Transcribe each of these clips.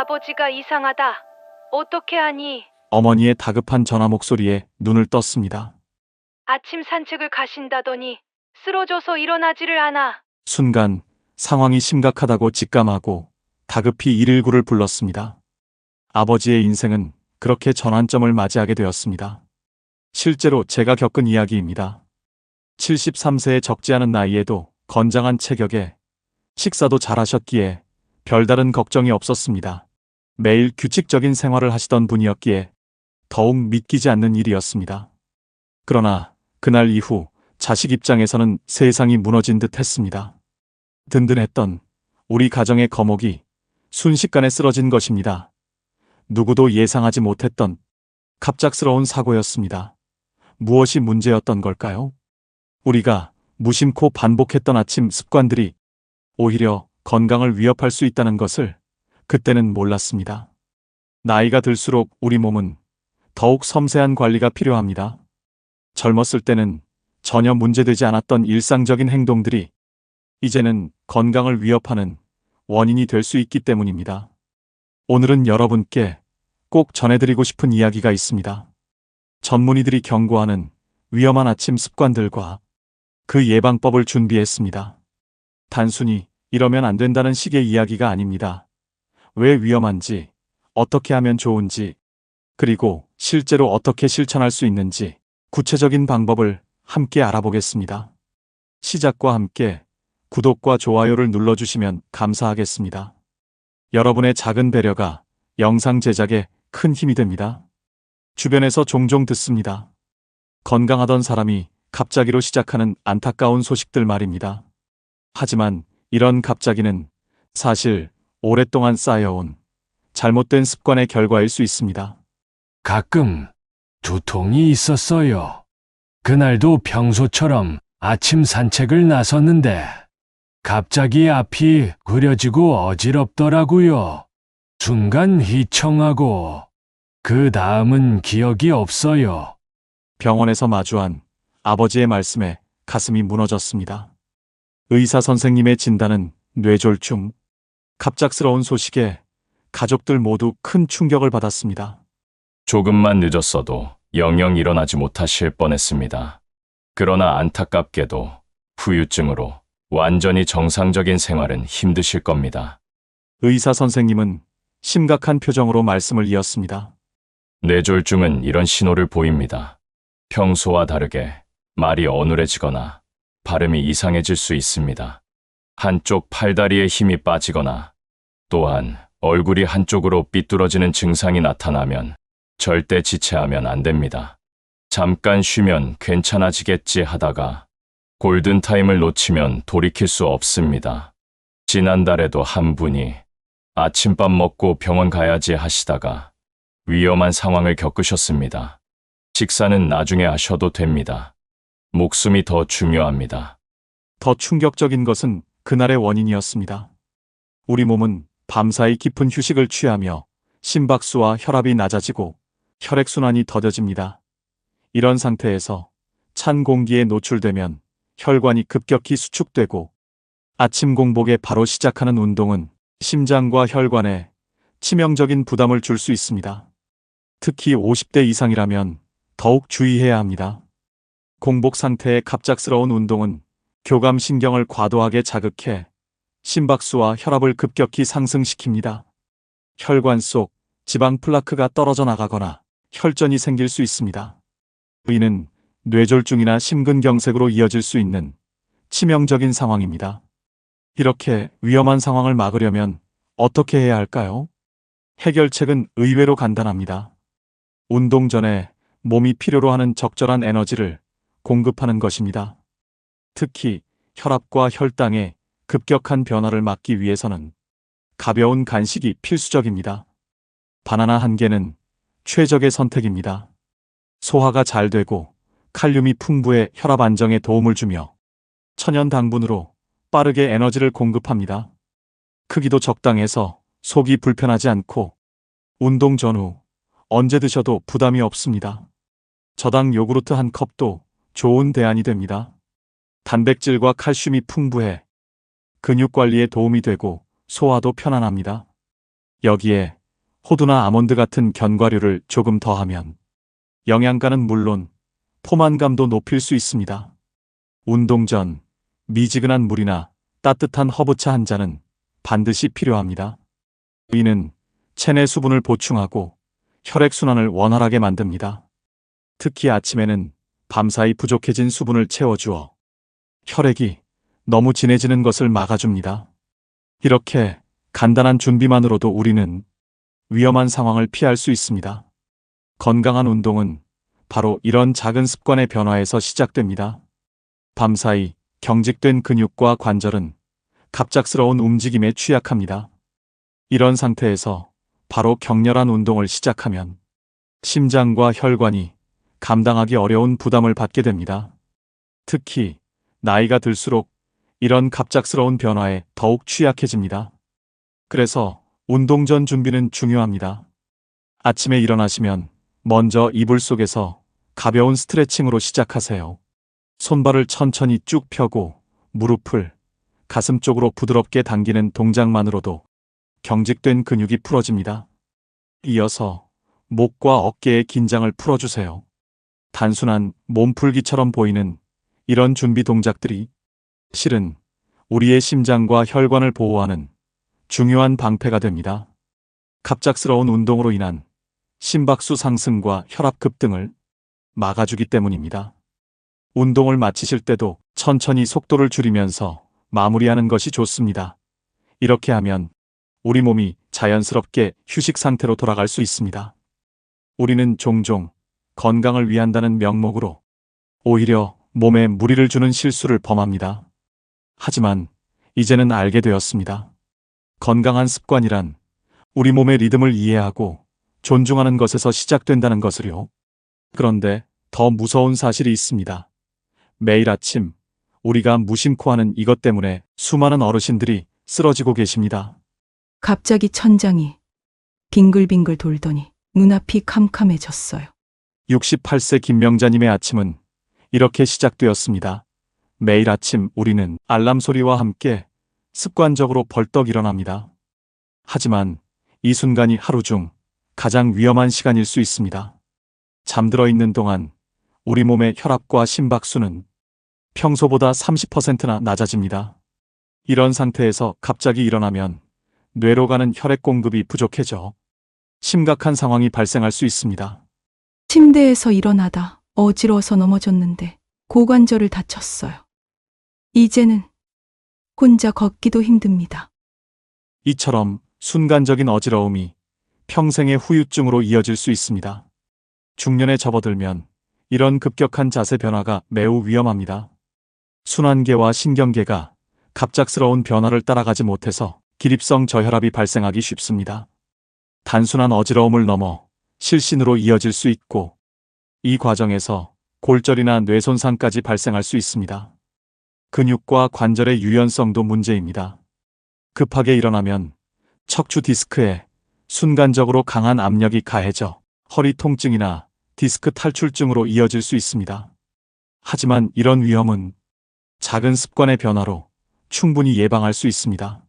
아버지가 이상하다. 어떻게 하니? 어머니의 다급한 전화 목소리에 눈을 떴습니다. 아침 산책을 가신다더니 쓰러져서 일어나지를 않아. 순간 상황이 심각하다고 직감하고 다급히 119를 불렀습니다. 아버지의 인생은 그렇게 전환점을 맞이하게 되었습니다. 실제로 제가 겪은 이야기입니다. 73세의 적지 않은 나이에도 건장한 체격에 식사도 잘하셨기에 별다른 걱정이 없었습니다. 매일 규칙적인 생활을 하시던 분이었기에 더욱 믿기지 않는 일이었습니다. 그러나 그날 이후 자식 입장에서는 세상이 무너진 듯 했습니다. 든든했던 우리 가정의 거목이 순식간에 쓰러진 것입니다. 누구도 예상하지 못했던 갑작스러운 사고였습니다. 무엇이 문제였던 걸까요? 우리가 무심코 반복했던 아침 습관들이 오히려 건강을 위협할 수 있다는 것을 그때는 몰랐습니다. 나이가 들수록 우리 몸은 더욱 섬세한 관리가 필요합니다. 젊었을 때는 전혀 문제되지 않았던 일상적인 행동들이 이제는 건강을 위협하는 원인이 될 수 있기 때문입니다. 오늘은 여러분께 꼭 전해드리고 싶은 이야기가 있습니다. 전문의들이 경고하는 위험한 아침 습관들과 그 예방법을 준비했습니다. 단순히 이러면 안 된다는 식의 이야기가 아닙니다. 왜 위험한지, 어떻게 하면 좋은지, 그리고 실제로 어떻게 실천할 수 있는지 구체적인 방법을 함께 알아보겠습니다. 시작과 함께 구독과 좋아요를 눌러주시면 감사하겠습니다. 여러분의 작은 배려가 영상 제작에 큰 힘이 됩니다. 주변에서 종종 듣습니다. 건강하던 사람이 갑자기로 시작하는 안타까운 소식들 말입니다. 하지만 이런 갑자기는 사실 오랫동안 쌓여온 잘못된 습관의 결과일 수 있습니다. 가끔 두통이 있었어요. 그날도 평소처럼 아침 산책을 나섰는데 갑자기 앞이 흐려지고 어지럽더라고요. 순간 휘청하고 그 다음은 기억이 없어요. 병원에서 마주한 아버지의 말씀에 가슴이 무너졌습니다. 의사 선생님의 진단은 뇌졸중. 갑작스러운 소식에 가족들 모두 큰 충격을 받았습니다. 조금만 늦었어도 영영 일어나지 못하실 뻔했습니다. 그러나 안타깝게도 후유증으로 완전히 정상적인 생활은 힘드실 겁니다. 의사 선생님은 심각한 표정으로 말씀을 이었습니다. 뇌졸중은 이런 신호를 보입니다. 평소와 다르게 말이 어눌해지거나 발음이 이상해질 수 있습니다. 한쪽 팔다리에 힘이 빠지거나 또한 얼굴이 한쪽으로 삐뚤어지는 증상이 나타나면 절대 지체하면 안 됩니다. 잠깐 쉬면 괜찮아지겠지 하다가 골든타임을 놓치면 돌이킬 수 없습니다. 지난달에도 한 분이 아침밥 먹고 병원 가야지 하시다가 위험한 상황을 겪으셨습니다. 식사는 나중에 하셔도 됩니다. 목숨이 더 중요합니다. 더 충격적인 것은 그날의 원인이었습니다. 우리 몸은 밤사이 깊은 휴식을 취하며 심박수와 혈압이 낮아지고 혈액순환이 더뎌집니다. 이런 상태에서 찬 공기에 노출되면 혈관이 급격히 수축되고 아침 공복에 바로 시작하는 운동은 심장과 혈관에 치명적인 부담을 줄 수 있습니다. 특히 50대 이상이라면 더욱 주의해야 합니다. 공복 상태의 갑작스러운 운동은 교감신경을 과도하게 자극해 심박수와 혈압을 급격히 상승시킵니다. 혈관 속 지방 플라크가 떨어져 나가거나 혈전이 생길 수 있습니다. 이는 뇌졸중이나 심근경색으로 이어질 수 있는 치명적인 상황입니다. 이렇게 위험한 상황을 막으려면 어떻게 해야 할까요? 해결책은 의외로 간단합니다. 운동 전에 몸이 필요로 하는 적절한 에너지를 공급하는 것입니다. 특히 혈압과 혈당의 급격한 변화를 막기 위해서는 가벼운 간식이 필수적입니다. 바나나 한 개는 최적의 선택입니다. 소화가 잘 되고 칼륨이 풍부해 혈압 안정에 도움을 주며 천연 당분으로 빠르게 에너지를 공급합니다. 크기도 적당해서 속이 불편하지 않고 운동 전후 언제 드셔도 부담이 없습니다. 저당 요구르트 한 컵도 좋은 대안이 됩니다. 단백질과 칼슘이 풍부해 근육 관리에 도움이 되고 소화도 편안합니다. 여기에 호두나 아몬드 같은 견과류를 조금 더하면 영양가는 물론 포만감도 높일 수 있습니다. 운동 전 미지근한 물이나 따뜻한 허브차 한 잔은 반드시 필요합니다. 이는 체내 수분을 보충하고 혈액순환을 원활하게 만듭니다. 특히 아침에는 밤사이 부족해진 수분을 채워주어 혈액이 너무 진해지는 것을 막아줍니다. 이렇게 간단한 준비만으로도 우리는 위험한 상황을 피할 수 있습니다. 건강한 운동은 바로 이런 작은 습관의 변화에서 시작됩니다. 밤사이 경직된 근육과 관절은 갑작스러운 움직임에 취약합니다. 이런 상태에서 바로 격렬한 운동을 시작하면 심장과 혈관이 감당하기 어려운 부담을 받게 됩니다. 특히 나이가 들수록 이런 갑작스러운 변화에 더욱 취약해집니다. 그래서 운동 전 준비는 중요합니다. 아침에 일어나시면 먼저 이불 속에서 가벼운 스트레칭으로 시작하세요. 손발을 천천히 쭉 펴고 무릎을 가슴 쪽으로 부드럽게 당기는 동작만으로도 경직된 근육이 풀어집니다. 이어서 목과 어깨의 긴장을 풀어주세요. 단순한 몸풀기처럼 보이는 이런 준비 동작들이 실은 우리의 심장과 혈관을 보호하는 중요한 방패가 됩니다. 갑작스러운 운동으로 인한 심박수 상승과 혈압 급등을 막아주기 때문입니다. 운동을 마치실 때도 천천히 속도를 줄이면서 마무리하는 것이 좋습니다. 이렇게 하면 우리 몸이 자연스럽게 휴식 상태로 돌아갈 수 있습니다. 우리는 종종 건강을 위한다는 명목으로 오히려 몸에 무리를 주는 실수를 범합니다. 하지만 이제는 알게 되었습니다. 건강한 습관이란 우리 몸의 리듬을 이해하고 존중하는 것에서 시작된다는 것을요. 그런데 더 무서운 사실이 있습니다. 매일 아침 우리가 무심코 하는 이것 때문에 수많은 어르신들이 쓰러지고 계십니다. 갑자기 천장이 빙글빙글 돌더니 눈앞이 캄캄해졌어요. 68세 김명자님의 아침은 이렇게 시작되었습니다. 매일 아침 우리는 알람 소리와 함께 습관적으로 벌떡 일어납니다. 하지만 이 순간이 하루 중 가장 위험한 시간일 수 있습니다. 잠들어 있는 동안 우리 몸의 혈압과 심박수는 평소보다 30%나 낮아집니다. 이런 상태에서 갑자기 일어나면 뇌로 가는 혈액 공급이 부족해져 심각한 상황이 발생할 수 있습니다. 침대에서 일어나다 어지러워서 넘어졌는데 고관절을 다쳤어요. 이제는 혼자 걷기도 힘듭니다. 이처럼 순간적인 어지러움이 평생의 후유증으로 이어질 수 있습니다. 중년에 접어들면 이런 급격한 자세 변화가 매우 위험합니다. 순환계와 신경계가 갑작스러운 변화를 따라가지 못해서 기립성 저혈압이 발생하기 쉽습니다. 단순한 어지러움을 넘어 실신으로 이어질 수 있고 이 과정에서 골절이나 뇌 손상까지 발생할 수 있습니다. 근육과 관절의 유연성도 문제입니다. 급하게 일어나면 척추 디스크에 순간적으로 강한 압력이 가해져 허리 통증이나 디스크 탈출증으로 이어질 수 있습니다. 하지만 이런 위험은 작은 습관의 변화로 충분히 예방할 수 있습니다.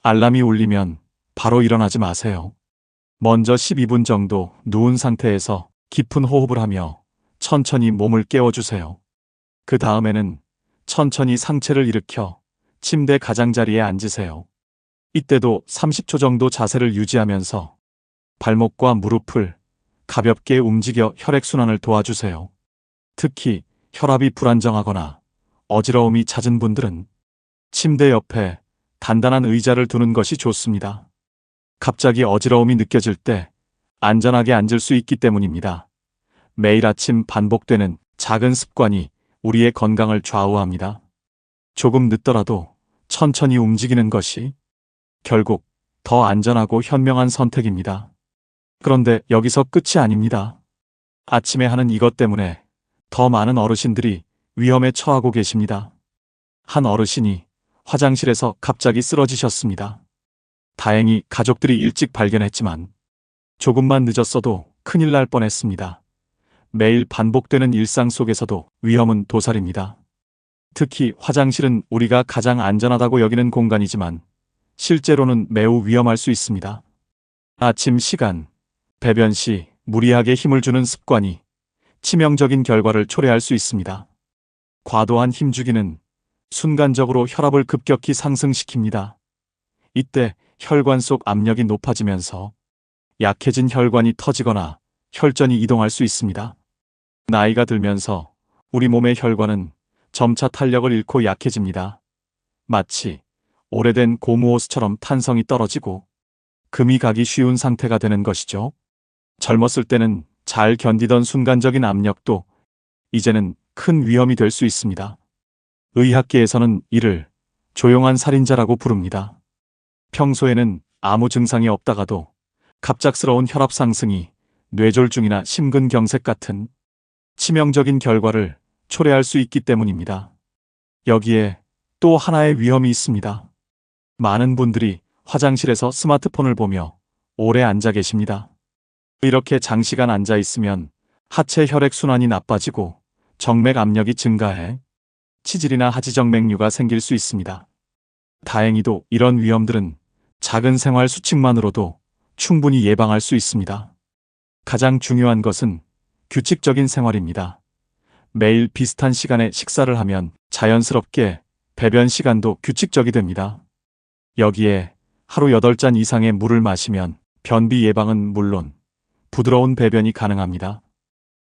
알람이 울리면 바로 일어나지 마세요. 먼저 12분 정도 누운 상태에서 깊은 호흡을 하며 천천히 몸을 깨워주세요. 그 다음에는 천천히 상체를 일으켜 침대 가장자리에 앉으세요. 이때도 30초 정도 자세를 유지하면서 발목과 무릎을 가볍게 움직여 혈액순환을 도와주세요. 특히 혈압이 불안정하거나 어지러움이 잦은 분들은 침대 옆에 단단한 의자를 두는 것이 좋습니다. 갑자기 어지러움이 느껴질 때 안전하게 앉을 수 있기 때문입니다. 매일 아침 반복되는 작은 습관이 우리의 건강을 좌우합니다. 조금 늦더라도 천천히 움직이는 것이 결국 더 안전하고 현명한 선택입니다. 그런데 여기서 끝이 아닙니다. 아침에 하는 이것 때문에 더 많은 어르신들이 위험에 처하고 계십니다. 한 어르신이 화장실에서 갑자기 쓰러지셨습니다. 다행히 가족들이 일찍 발견했지만 조금만 늦었어도 큰일 날 뻔했습니다. 매일 반복되는 일상 속에서도 위험은 도살입니다. 특히 화장실은 우리가 가장 안전하다고 여기는 공간이지만 실제로는 매우 위험할 수 있습니다. 아침 시간, 배변 시 무리하게 힘을 주는 습관이 치명적인 결과를 초래할 수 있습니다. 과도한 힘주기는 순간적으로 혈압을 급격히 상승시킵니다. 이때 혈관 속 압력이 높아지면서 약해진 혈관이 터지거나 혈전이 이동할 수 있습니다. 나이가 들면서 우리 몸의 혈관은 점차 탄력을 잃고 약해집니다. 마치 오래된 고무호스처럼 탄성이 떨어지고 금이 가기 쉬운 상태가 되는 것이죠. 젊었을 때는 잘 견디던 순간적인 압력도 이제는 큰 위험이 될 수 있습니다. 의학계에서는 이를 조용한 살인자라고 부릅니다. 평소에는 아무 증상이 없다가도 갑작스러운 혈압 상승이 뇌졸중이나 심근경색 같은 치명적인 결과를 초래할 수 있기 때문입니다. 여기에 또 하나의 위험이 있습니다. 많은 분들이 화장실에서 스마트폰을 보며 오래 앉아 계십니다. 이렇게 장시간 앉아 있으면 하체 혈액순환이 나빠지고 정맥 압력이 증가해 치질이나 하지정맥류가 생길 수 있습니다. 다행히도 이런 위험들은 작은 생활 수칙만으로도 충분히 예방할 수 있습니다. 가장 중요한 것은 규칙적인 생활입니다. 매일 비슷한 시간에 식사를 하면 자연스럽게 배변 시간도 규칙적이 됩니다. 여기에 하루 8잔 이상의 물을 마시면 변비 예방은 물론 부드러운 배변이 가능합니다.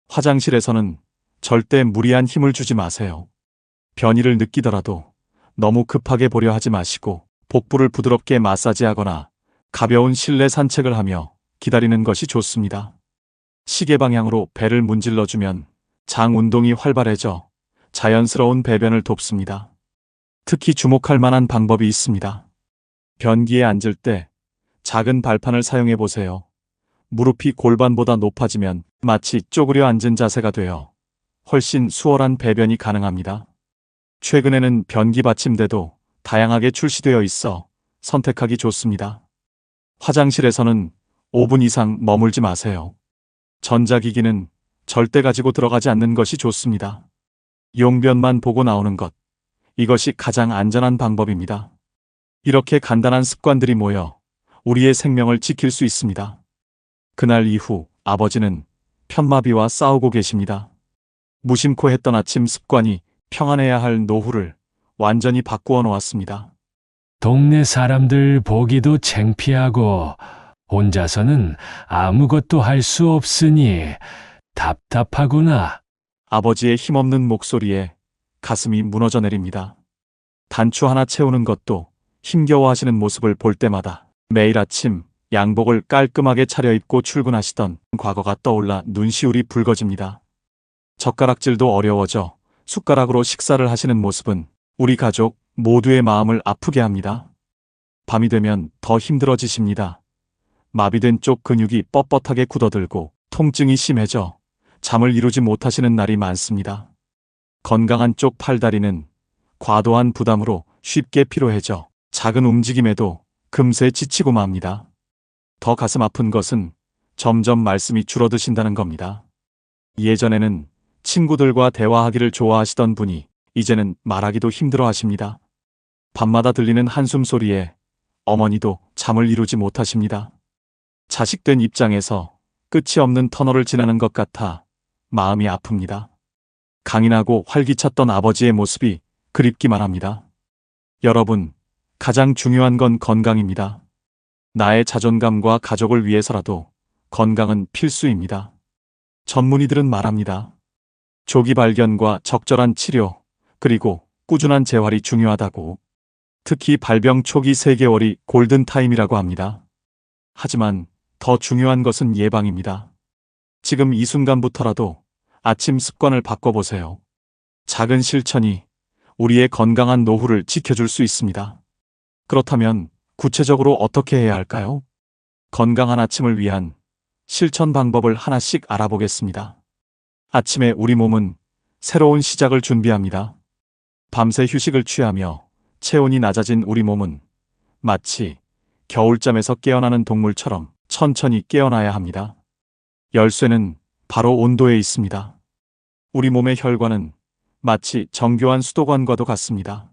화장실에서는 절대 무리한 힘을 주지 마세요. 변이를 느끼더라도 너무 급하게 보려 하지 마시고 복부를 부드럽게 마사지하거나 가벼운 실내 산책을 하며 기다리는 것이 좋습니다. 시계 방향으로 배를 문질러주면 장 운동이 활발해져 자연스러운 배변을 돕습니다. 특히 주목할 만한 방법이 있습니다. 변기에 앉을 때 작은 발판을 사용해 보세요. 무릎이 골반보다 높아지면 마치 쪼그려 앉은 자세가 되어 훨씬 수월한 배변이 가능합니다. 최근에는 변기 받침대도 다양하게 출시되어 있어 선택하기 좋습니다. 화장실에서는 5분 이상 머물지 마세요. 전자기기는 절대 가지고 들어가지 않는 것이 좋습니다. 용변만 보고 나오는 것, 이것이 가장 안전한 방법입니다. 이렇게 간단한 습관들이 모여 우리의 생명을 지킬 수 있습니다. 그날 이후 아버지는 편마비와 싸우고 계십니다. 무심코 했던 아침 습관이 평안해야 할 노후를 완전히 바꾸어 놓았습니다. 동네 사람들 보기도 창피하고 혼자서는 아무것도 할 수 없으니 답답하구나. 아버지의 힘없는 목소리에 가슴이 무너져 내립니다. 단추 하나 채우는 것도 힘겨워하시는 모습을 볼 때마다 매일 아침 양복을 깔끔하게 차려입고 출근하시던 과거가 떠올라 눈시울이 붉어집니다. 젓가락질도 어려워져 숟가락으로 식사를 하시는 모습은 우리 가족 모두의 마음을 아프게 합니다. 밤이 되면 더 힘들어지십니다. 마비된 쪽 근육이 뻣뻣하게 굳어들고 통증이 심해져 잠을 이루지 못하시는 날이 많습니다. 건강한 쪽 팔다리는 과도한 부담으로 쉽게 피로해져 작은 움직임에도 금세 지치고 맙니다. 더 가슴 아픈 것은 점점 말씀이 줄어드신다는 겁니다. 예전에는 친구들과 대화하기를 좋아하시던 분이 이제는 말하기도 힘들어 하십니다. 밤마다 들리는 한숨 소리에 어머니도 잠을 이루지 못하십니다. 자식된 입장에서 끝이 없는 터널을 지나는 것 같아 마음이 아픕니다. 강인하고 활기찼던 아버지의 모습이 그립기만 합니다. 여러분, 가장 중요한 건 건강입니다. 나의 자존감과 가족을 위해서라도 건강은 필수입니다. 전문의들은 말합니다. 조기 발견과 적절한 치료, 그리고 꾸준한 재활이 중요하다고. 특히 발병 초기 3개월이 골든타임이라고 합니다. 하지만 더 중요한 것은 예방입니다. 지금 이 순간부터라도 아침 습관을 바꿔보세요. 작은 실천이 우리의 건강한 노후를 지켜줄 수 있습니다. 그렇다면 구체적으로 어떻게 해야 할까요? 건강한 아침을 위한 실천 방법을 하나씩 알아보겠습니다. 아침에 우리 몸은 새로운 시작을 준비합니다. 밤새 휴식을 취하며 체온이 낮아진 우리 몸은 마치 겨울잠에서 깨어나는 동물처럼 천천히 깨어나야 합니다. 열쇠는 바로 온도에 있습니다. 우리 몸의 혈관은 마치 정교한 수도관과도 같습니다.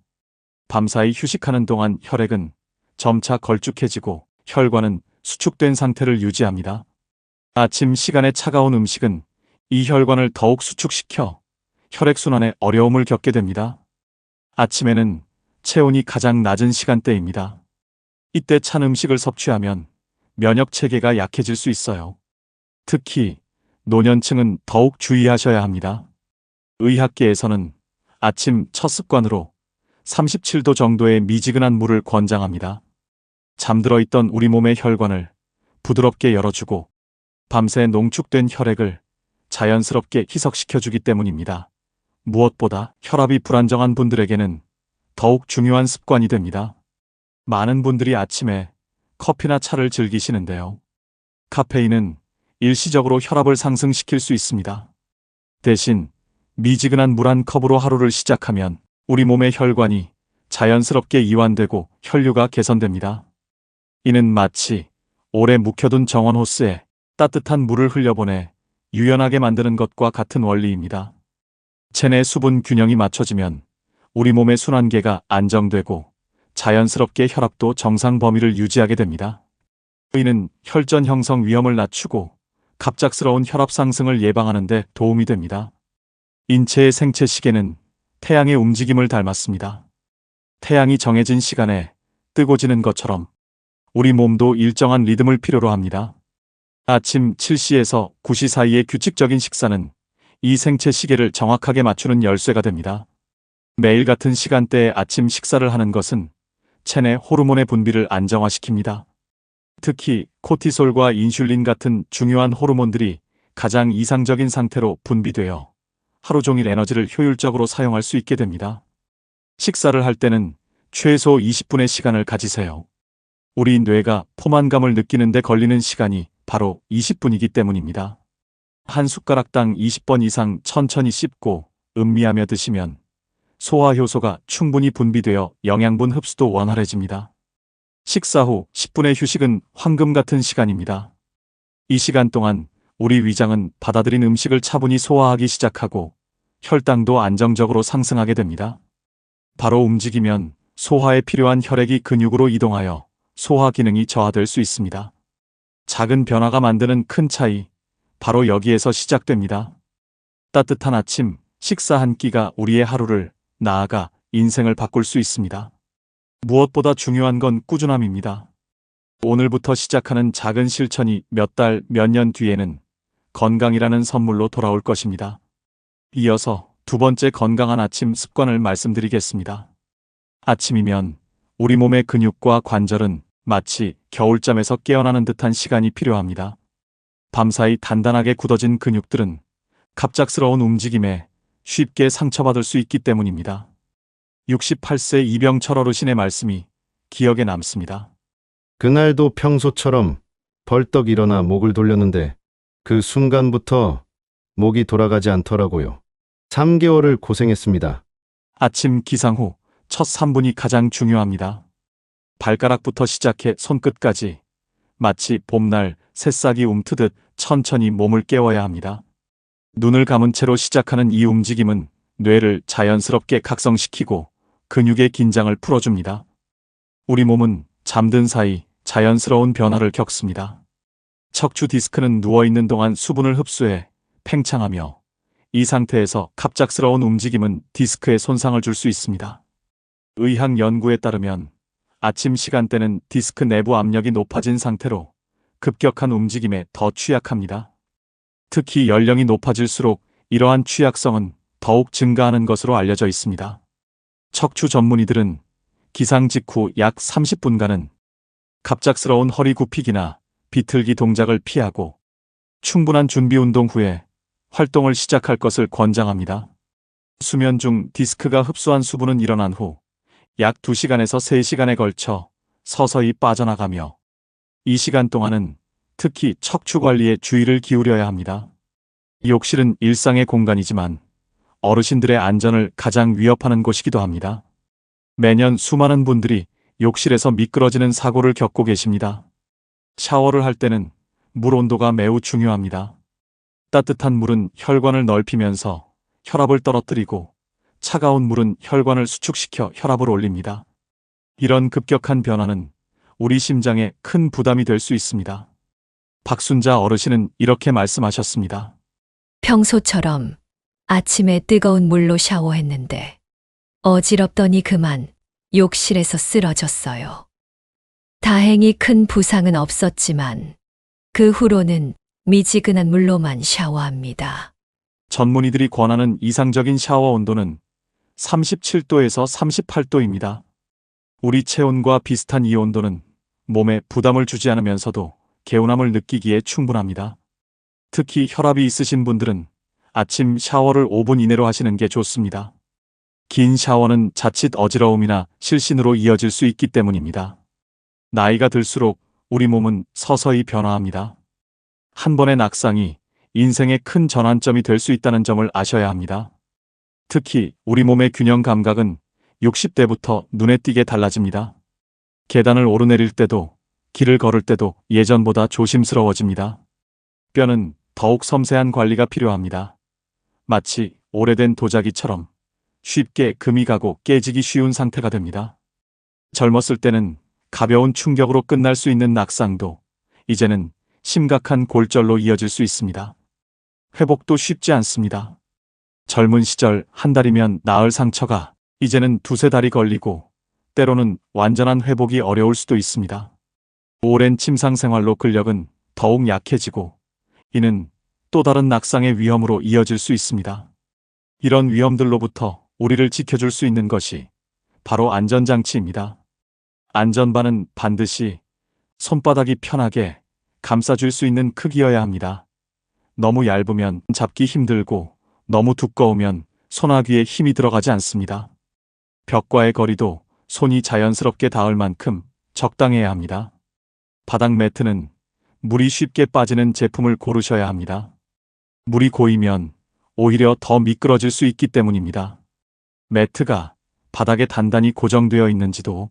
밤사이 휴식하는 동안 혈액은 점차 걸쭉해지고 혈관은 수축된 상태를 유지합니다. 아침 시간에 차가운 음식은 이 혈관을 더욱 수축시켜 혈액순환에 어려움을 겪게 됩니다. 아침에는 체온이 가장 낮은 시간대입니다. 이때 찬 음식을 섭취하면 면역 체계가 약해질 수 있어요. 특히 노년층은 더욱 주의하셔야 합니다. 의학계에서는 아침 첫 습관으로 37도 정도의 미지근한 물을 권장합니다. 잠들어 있던 우리 몸의 혈관을 부드럽게 열어주고 밤새 농축된 혈액을 자연스럽게 희석시켜주기 때문입니다. 무엇보다 혈압이 불안정한 분들에게는 더욱 중요한 습관이 됩니다. 많은 분들이 아침에 커피나 차를 즐기시는데요. 카페인은 일시적으로 혈압을 상승시킬 수 있습니다. 대신 미지근한 물 한 컵으로 하루를 시작하면 우리 몸의 혈관이 자연스럽게 이완되고 혈류가 개선됩니다. 이는 마치 오래 묵혀둔 정원 호스에 따뜻한 물을 흘려보내 유연하게 만드는 것과 같은 원리입니다. 체내 수분 균형이 맞춰지면 우리 몸의 순환계가 안정되고 자연스럽게 혈압도 정상 범위를 유지하게 됩니다. 이는 혈전 형성 위험을 낮추고 갑작스러운 혈압 상승을 예방하는 데 도움이 됩니다. 인체의 생체 시계는 태양의 움직임을 닮았습니다. 태양이 정해진 시간에 뜨고 지는 것처럼 우리 몸도 일정한 리듬을 필요로 합니다. 아침 7시에서 9시 사이의 규칙적인 식사는 이 생체 시계를 정확하게 맞추는 열쇠가 됩니다. 매일 같은 시간대에 아침 식사를 하는 것은 체내 호르몬의 분비를 안정화시킵니다. 특히 코티솔과 인슐린 같은 중요한 호르몬들이 가장 이상적인 상태로 분비되어 하루 종일 에너지를 효율적으로 사용할 수 있게 됩니다. 식사를 할 때는 최소 20분의 시간을 가지세요. 우리 뇌가 포만감을 느끼는 데 걸리는 시간이 바로 20분이기 때문입니다. 한 숟가락당 20번 이상 천천히 씹고 음미하며 드시면 소화 효소가 충분히 분비되어 영양분 흡수도 원활해집니다. 식사 후 10분의 휴식은 황금 같은 시간입니다. 이 시간 동안 우리 위장은 받아들인 음식을 차분히 소화하기 시작하고 혈당도 안정적으로 상승하게 됩니다. 바로 움직이면 소화에 필요한 혈액이 근육으로 이동하여 소화 기능이 저하될 수 있습니다. 작은 변화가 만드는 큰 차이, 바로 여기에서 시작됩니다. 따뜻한 아침, 식사 한 끼가 우리의 하루를, 나아가 인생을 바꿀 수 있습니다. 무엇보다 중요한 건 꾸준함입니다. 오늘부터 시작하는 작은 실천이 몇 달, 몇 년 뒤에는 건강이라는 선물로 돌아올 것입니다. 이어서 두 번째 건강한 아침 습관을 말씀드리겠습니다. 아침이면 우리 몸의 근육과 관절은 마치 겨울잠에서 깨어나는 듯한 시간이 필요합니다. 밤사이 단단하게 굳어진 근육들은 갑작스러운 움직임에 쉽게 상처받을 수 있기 때문입니다. 68세 이병철 어르신의 말씀이 기억에 남습니다. 그날도 평소처럼 벌떡 일어나 목을 돌렸는데 그 순간부터 목이 돌아가지 않더라고요. 3개월을 고생했습니다. 아침 기상 후 첫 3분이 가장 중요합니다. 발가락부터 시작해 손끝까지 마치 봄날 새싹이 움트듯 천천히 몸을 깨워야 합니다. 눈을 감은 채로 시작하는 이 움직임은 뇌를 자연스럽게 각성시키고 근육의 긴장을 풀어줍니다. 우리 몸은 잠든 사이 자연스러운 변화를 겪습니다. 척추 디스크는 누워있는 동안 수분을 흡수해 팽창하며 이 상태에서 갑작스러운 움직임은 디스크에 손상을 줄 수 있습니다. 의학 연구에 따르면 아침 시간대는 디스크 내부 압력이 높아진 상태로 급격한 움직임에 더 취약합니다. 특히 연령이 높아질수록 이러한 취약성은 더욱 증가하는 것으로 알려져 있습니다. 척추 전문의들은 기상 직후 약 30분간은 갑작스러운 허리 굽히기나 비틀기 동작을 피하고 충분한 준비 운동 후에 활동을 시작할 것을 권장합니다. 수면 중 디스크가 흡수한 수분은 일어난 후 약 2시간에서 3시간에 걸쳐 서서히 빠져나가며 이 시간 동안은 특히 척추 관리에 주의를 기울여야 합니다. 욕실은 일상의 공간이지만 어르신들의 안전을 가장 위협하는 곳이기도 합니다. 매년 수많은 분들이 욕실에서 미끄러지는 사고를 겪고 계십니다. 샤워를 할 때는 물 온도가 매우 중요합니다. 따뜻한 물은 혈관을 넓히면서 혈압을 떨어뜨리고 차가운 물은 혈관을 수축시켜 혈압을 올립니다. 이런 급격한 변화는 우리 심장에 큰 부담이 될 수 있습니다. 박순자 어르신은 이렇게 말씀하셨습니다. 평소처럼 아침에 뜨거운 물로 샤워했는데 어지럽더니 그만 욕실에서 쓰러졌어요. 다행히 큰 부상은 없었지만 그 후로는 미지근한 물로만 샤워합니다. 전문의들이 권하는 이상적인 샤워 온도는 37도에서 38도입니다. 우리 체온과 비슷한 이 온도는 몸에 부담을 주지 않으면서도 개운함을 느끼기에 충분합니다. 특히 혈압이 있으신 분들은 아침 샤워를 5분 이내로 하시는 게 좋습니다. 긴 샤워는 자칫 어지러움이나 실신으로 이어질 수 있기 때문입니다. 나이가 들수록 우리 몸은 서서히 변화합니다. 한 번의 낙상이 인생의 큰 전환점이 될 수 있다는 점을 아셔야 합니다. 특히 우리 몸의 균형 감각은 60대부터 눈에 띄게 달라집니다. 계단을 오르내릴 때도 길을 걸을 때도 예전보다 조심스러워집니다. 뼈는 더욱 섬세한 관리가 필요합니다. 마치 오래된 도자기처럼 쉽게 금이 가고 깨지기 쉬운 상태가 됩니다. 젊었을 때는 가벼운 충격으로 끝날 수 있는 낙상도 이제는 심각한 골절로 이어질 수 있습니다. 회복도 쉽지 않습니다. 젊은 시절 한 달이면 나을 상처가 이제는 두세 달이 걸리고 때로는 완전한 회복이 어려울 수도 있습니다. 오랜 침상 생활로 근력은 더욱 약해지고 이는 또 다른 낙상의 위험으로 이어질 수 있습니다. 이런 위험들로부터 우리를 지켜줄 수 있는 것이 바로 안전장치입니다. 안전바는 반드시 손바닥이 편하게 감싸줄 수 있는 크기여야 합니다. 너무 얇으면 잡기 힘들고 너무 두꺼우면 손아귀에 힘이 들어가지 않습니다. 벽과의 거리도 손이 자연스럽게 닿을 만큼 적당해야 합니다. 바닥 매트는 물이 쉽게 빠지는 제품을 고르셔야 합니다. 물이 고이면 오히려 더 미끄러질 수 있기 때문입니다. 매트가 바닥에 단단히 고정되어 있는지도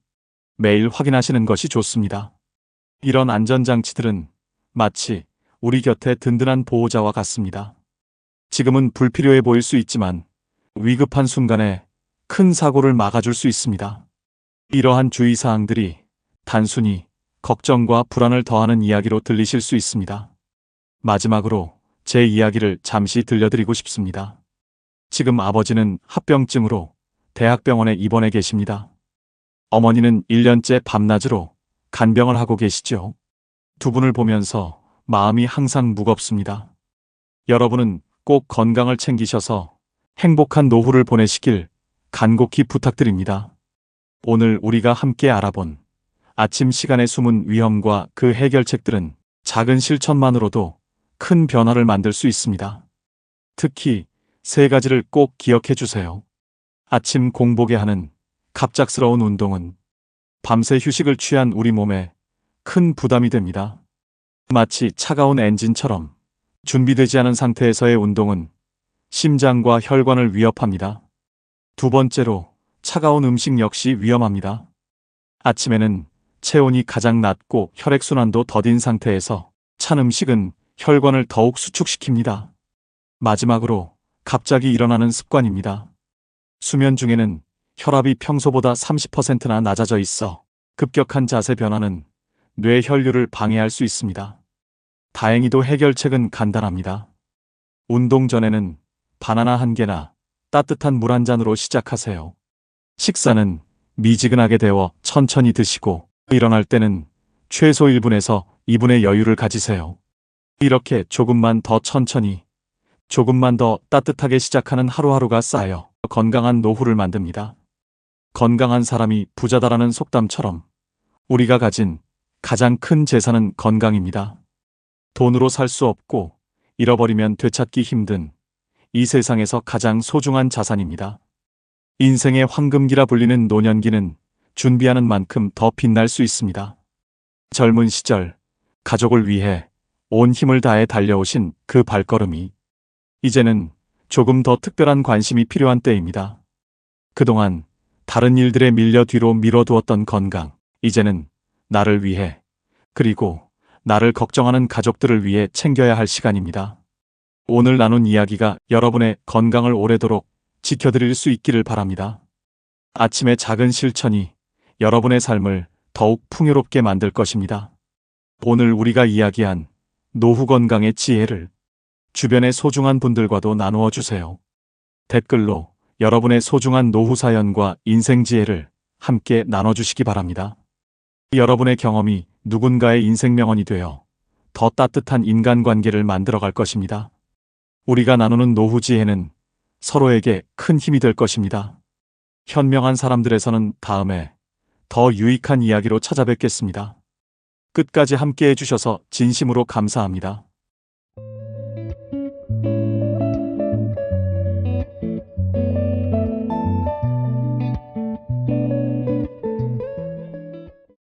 매일 확인하시는 것이 좋습니다. 이런 안전장치들은 마치 우리 곁에 든든한 보호자와 같습니다. 지금은 불필요해 보일 수 있지만 위급한 순간에 큰 사고를 막아줄 수 있습니다. 이러한 주의사항들이 단순히 걱정과 불안을 더하는 이야기로 들리실 수 있습니다. 마지막으로 제 이야기를 잠시 들려드리고 싶습니다. 지금 아버지는 합병증으로 대학병원에 입원해 계십니다. 어머니는 1년째 밤낮으로 간병을 하고 계시죠. 두 분을 보면서 마음이 항상 무겁습니다. 여러분은 꼭 건강을 챙기셔서 행복한 노후를 보내시길 간곡히 부탁드립니다. 오늘 우리가 함께 알아본 아침 시간에 숨은 위험과 그 해결책들은 작은 실천만으로도 큰 변화를 만들 수 있습니다. 특히 세 가지를 꼭 기억해 주세요. 아침 공복에 하는 갑작스러운 운동은 밤새 휴식을 취한 우리 몸에 큰 부담이 됩니다. 마치 차가운 엔진처럼 준비되지 않은 상태에서의 운동은 심장과 혈관을 위협합니다. 두 번째로 차가운 음식 역시 위험합니다. 아침에는 체온이 가장 낮고 혈액순환도 더딘 상태에서 찬 음식은 혈관을 더욱 수축시킵니다. 마지막으로 갑자기 일어나는 습관입니다. 수면 중에는 혈압이 평소보다 30%나 낮아져 있어 급격한 자세 변화는 뇌 혈류를 방해할 수 있습니다. 다행히도 해결책은 간단합니다. 운동 전에는 바나나 한 개나 따뜻한 물 한 잔으로 시작하세요. 식사는 미지근하게 데워 천천히 드시고 일어날 때는 최소 1분에서 2분의 여유를 가지세요. 이렇게 조금만 더 천천히, 조금만 더 따뜻하게 시작하는 하루하루가 쌓여 건강한 노후를 만듭니다. 건강한 사람이 부자다라는 속담처럼 우리가 가진 가장 큰 재산은 건강입니다. 돈으로 살 수 없고 잃어버리면 되찾기 힘든 이 세상에서 가장 소중한 자산입니다. 인생의 황금기라 불리는 노년기는 준비하는 만큼 더 빛날 수 있습니다. 젊은 시절 가족을 위해 온 힘을 다해 달려오신 그 발걸음이 이제는 조금 더 특별한 관심이 필요한 때입니다. 그동안 다른 일들에 밀려 뒤로 미뤄두었던 건강, 이제는 나를 위해 그리고 나를 걱정하는 가족들을 위해 챙겨야 할 시간입니다. 오늘 나눈 이야기가 여러분의 건강을 오래도록 지켜드릴 수 있기를 바랍니다. 아침의 작은 실천이 여러분의 삶을 더욱 풍요롭게 만들 것입니다. 오늘 우리가 이야기한 노후 건강의 지혜를 주변의 소중한 분들과도 나누어 주세요. 댓글로 여러분의 소중한 노후 사연과 인생 지혜를 함께 나눠주시기 바랍니다. 여러분의 경험이 누군가의 인생 명언이 되어 더 따뜻한 인간관계를 만들어갈 것입니다. 우리가 나누는 노후 지혜는 서로에게 큰 힘이 될 것입니다. 현명한 사람들에서는 다음에 더 유익한 이야기로 찾아뵙겠습니다. 끝까지 함께 해주셔서 진심으로 감사합니다.